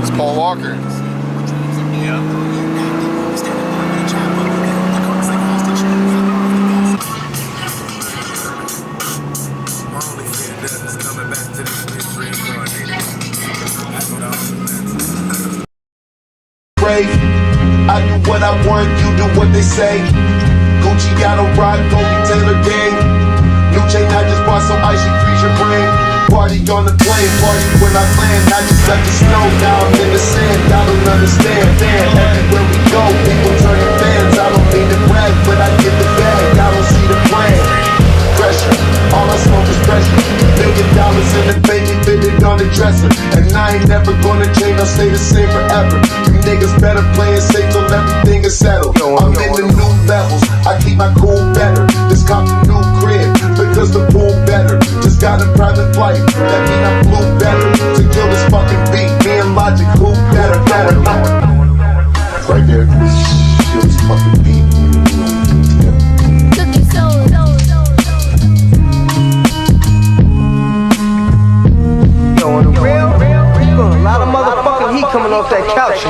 It's Paul Walker. I do what I want, you do what they say. Gucci got a rock, Kobe Taylor gang. New chain, I just bought some ice, you freeze your brain. Party on the plane, party when I land. I just let the snow, now I'm in the sand. I don't understand, everywhere we go, people turning fans. I don't mean to brag, but I get the bag. I don't see the plan. Pressure, all I smoke is pressure. $1 million in the baby fitted on the dresser. And I ain't never gonna change, I'll stay the same forever. You niggas better play it safe till everything is settled. I'm in the new levels, I keep my cool better. Just cop a new crib, because the pool better. Just got a private flight, that mean I flew better. To kill this fucking beat, me and Logic, who better? Right there, kill this fucking beat. On the real, a lot of motherfucking heat coming off that couch.